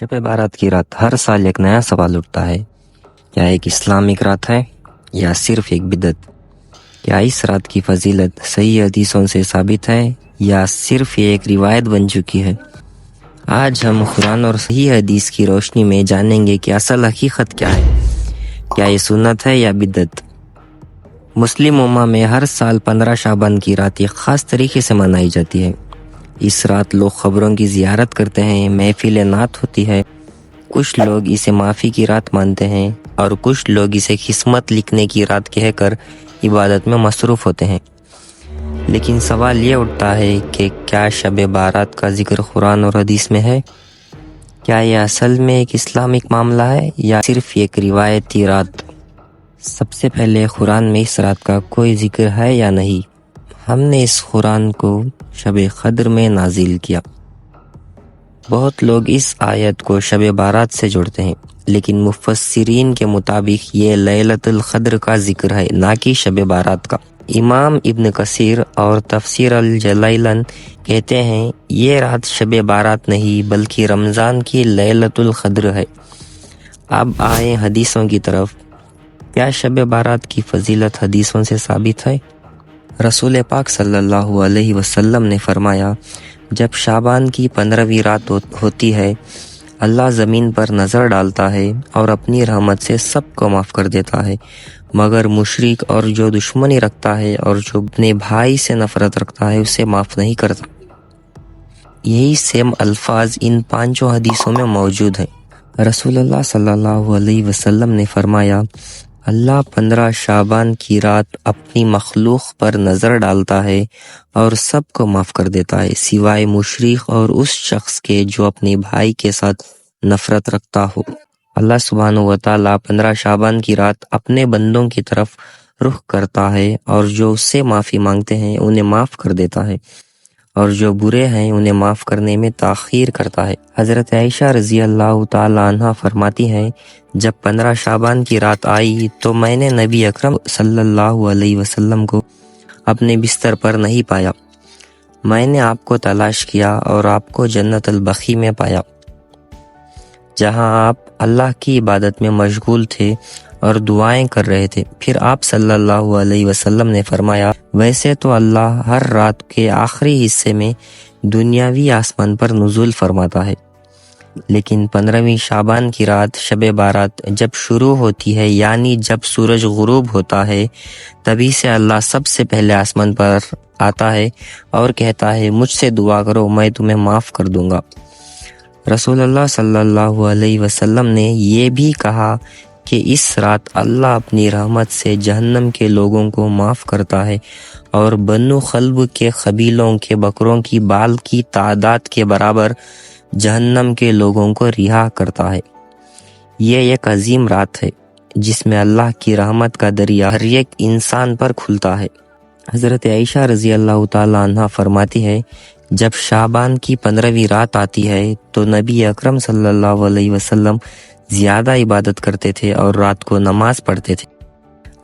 شب بارات کی رات ہر سال ایک نیا سوال اٹھتا ہے، کیا ایک اسلامک رات ہے یا صرف ایک بدعت؟ کیا اس رات کی فضیلت صحیح حدیثوں سے ثابت ہے یا صرف یہ ایک روایت بن چکی ہے؟ آج ہم قرآن اور صحیح حدیث کی روشنی میں جانیں گے کہ اصل حقیقت کیا ہے، کیا یہ سنت ہے یا بدعت؟ مسلم امہ میں ہر سال 15 شعبان کی رات ایک خاص طریقے سے منائی جاتی ہے۔ اس رات لوگ قبروں کی زیارت کرتے ہیں، محفل نعت ہوتی ہے، کچھ لوگ اسے معافی کی رات مانتے ہیں اور کچھ لوگ اسے قسمت لکھنے کی رات کہہ کر عبادت میں مصروف ہوتے ہیں۔ لیکن سوال یہ اٹھتا ہے کہ کیا شب بارات کا ذکر قرآن اور حدیث میں ہے؟ کیا یہ اصل میں ایک اسلامک معاملہ ہے یا صرف ایک روایتی رات؟ سب سے پہلے قرآن میں اس رات کا کوئی ذکر ہے یا نہیں؟ ہم نے اس قرآن کو شب قدر میں نازل کیا۔ بہت لوگ اس آیت کو شب بارات سے جوڑتے ہیں، لیکن مفسرین کے مطابق یہ لیلۃ القدر کا ذکر ہے، نہ کہ شب بارات کا۔ امام ابن کثیر اور تفسیر الجلالین کہتے ہیں یہ رات شب بارات نہیں بلکہ رمضان کی لیلۃ القدر ہے۔ اب آئیں حدیثوں کی طرف۔ کیا شب بارات کی فضیلت حدیثوں سے ثابت ہے؟ رسول پاک صلی اللہ علیہ وسلم نے فرمایا، جب شعبان کی 15ویں رات ہوتی ہے، اللہ زمین پر نظر ڈالتا ہے اور اپنی رحمت سے سب کو معاف کر دیتا ہے، مگر مشرک اور جو دشمنی رکھتا ہے اور جو اپنے بھائی سے نفرت رکھتا ہے اسے معاف نہیں کرتا۔ یہی سیم الفاظ ان 5 حدیثوں میں موجود ہیں۔ رسول اللہ صلی اللہ علیہ وسلم نے فرمایا، اللہ 15 شعبان کی رات اپنی مخلوق پر نظر ڈالتا ہے اور سب کو معاف کر دیتا ہے سوائے مشرک اور اس شخص کے جو اپنے بھائی کے ساتھ نفرت رکھتا ہو۔ اللہ سبحانہ و تعالیٰ 15 شعبان کی رات اپنے بندوں کی طرف رخ کرتا ہے اور جو اس سے معافی مانگتے ہیں انہیں معاف کر دیتا ہے اور جو برے ہیں انہیں معاف کرنے میں تاخیر کرتا ہے۔ حضرت عائشہ رضی اللہ تعالی عنہ فرماتی ہیں، جب 15 شعبان کی رات آئی تو میں نے نبی اکرم صلی اللہ علیہ وسلم کو اپنے بستر پر نہیں پایا۔ میں نے آپ کو تلاش کیا اور آپ کو جنت البقیع میں پایا، جہاں آپ اللہ کی عبادت میں مشغول تھے اور دعائیں کر رہے تھے۔ پھر آپ صلی اللہ علیہ وسلم نے فرمایا، ویسے تو اللہ ہر رات کے آخری حصے میں دنیاوی آسمان پر نزول فرماتا ہے، لیکن 15ویں شعبان کی رات شب بارات جب شروع ہوتی ہے، یعنی جب سورج غروب ہوتا ہے، تبھی سے اللہ سب سے پہلے آسمان پر آتا ہے اور کہتا ہے، مجھ سے دعا کرو میں تمہیں معاف کر دوں گا۔ رسول اللہ صلی اللہ علیہ وسلم نے یہ بھی کہا کہ اس رات اللہ اپنی رحمت سے جہنم کے لوگوں کو معاف کرتا ہے اور بنو خلب کے قبیلوں کے بکروں کی بال کی تعداد کے برابر جہنم کے لوگوں کو رہا کرتا ہے۔ یہ ایک عظیم رات ہے جس میں اللہ کی رحمت کا دریا ہر ایک انسان پر کھلتا ہے۔ حضرت عائشہ رضی اللہ تعالی عنہ فرماتی ہے، جب شعبان کی 15ویں رات آتی ہے تو نبی اکرم صلی اللہ علیہ وسلم زیادہ عبادت کرتے تھے اور رات کو نماز پڑھتے تھے۔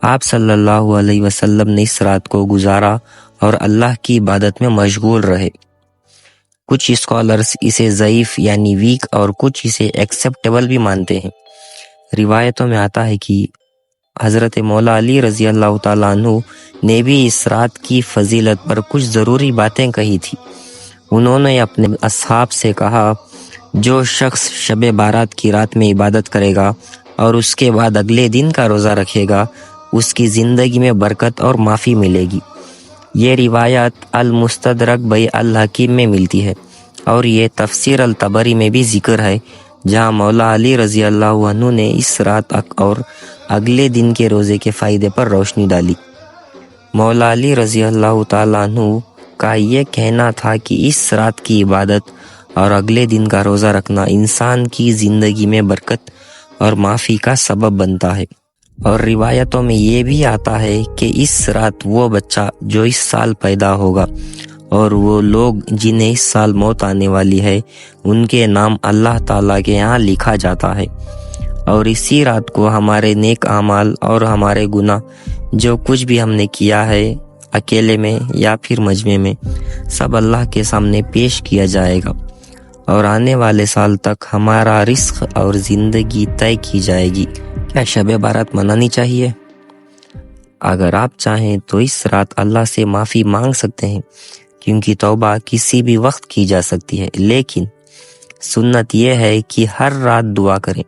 آپ صلی اللہ علیہ وسلم نے اس رات کو گزارا اور اللہ کی عبادت میں مشغول رہے۔ کچھ اسکالرز اسے ضعیف یعنی ویک اور کچھ اسے ایکسیپٹیبل بھی مانتے ہیں۔ روایتوں میں آتا ہے کہ حضرت مولا علی رضی اللہ تعالیٰ عنہ نے بھی اس رات کی فضیلت پر کچھ ضروری باتیں کہی تھی۔ انہوں نے اپنے اصحاب سے کہا، جو شخص شب بارات کی رات میں عبادت کرے گا اور اس کے بعد اگلے دن کا روزہ رکھے گا، اس کی زندگی میں برکت اور معافی ملے گی۔ یہ روایت المستدرک بی الحکیم میں ملتی ہے اور یہ تفسیر الطبری میں بھی ذکر ہے، جہاں مولا علی رضی اللہ عنہ نے اس رات اور اگلے دن کے روزے کے فائدے پر روشنی ڈالی۔ مولا علی رضی اللہ تعالیٰ عنہ کا یہ کہنا تھا کہ اس رات کی عبادت اور اگلے دن کا روزہ رکھنا انسان کی زندگی میں برکت اور معافی کا سبب بنتا ہے، اور روایتوں میں یہ بھی آتا ہے کہ اس رات وہ بچہ جو اس سال پیدا ہوگا اور وہ لوگ جنہیں اس سال موت آنے والی ہے، ان کے نام اللہ تعالیٰ کے یہاں لکھا جاتا ہے، اور اسی رات کو ہمارے نیک اعمال اور ہمارے گناہ جو کچھ بھی ہم نے کیا ہے، اکیلے میں یا پھر مجمع میں، سب اللہ کے سامنے پیش کیا جائے گا، اور آنے والے سال تک ہمارا رزق اور زندگی طے کی جائے گی۔ کیا شب بارات منانی چاہیے؟ اگر آپ چاہیں تو اس رات اللہ سے معافی مانگ سکتے ہیں، کیونکہ توبہ کسی بھی وقت کی جا سکتی ہے، لیکن سنت یہ ہے کہ ہر رات دعا کریں،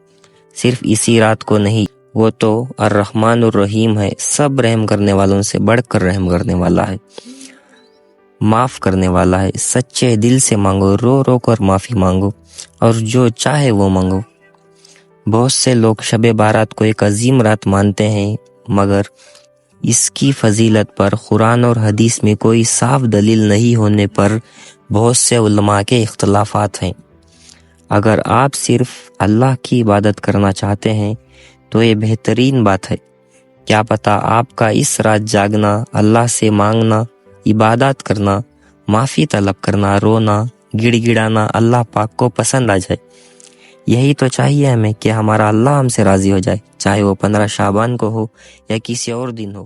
صرف اسی رات کو نہیں۔ وہ تو الرحمن الرحیم ہے، سب رحم کرنے والوں سے بڑھ کر رحم کرنے والا ہے، معاف کرنے والا ہے۔ سچے دل سے مانگو، رو رو کر معافی مانگو، اور جو چاہے وہ مانگو۔ بہت سے لوگ شب بارات کو ایک عظیم رات مانتے ہیں، مگر اس کی فضیلت پر قرآن اور حدیث میں کوئی صاف دلیل نہیں ہونے پر بہت سے علماء کے اختلافات ہیں۔ اگر آپ صرف اللہ کی عبادت کرنا چاہتے ہیں تو یہ بہترین بات ہے۔ کیا پتہ آپ کا اس رات جاگنا، اللہ سے مانگنا، عبادت کرنا، معافی طلب کرنا، رونا، گڑ گڑانا اللہ پاک کو پسند آ جائے۔ یہی تو چاہیے ہمیں کہ ہمارا اللہ ہم سے راضی ہو جائے، چاہے وہ 15 شعبان کو ہو یا کسی اور دن ہو۔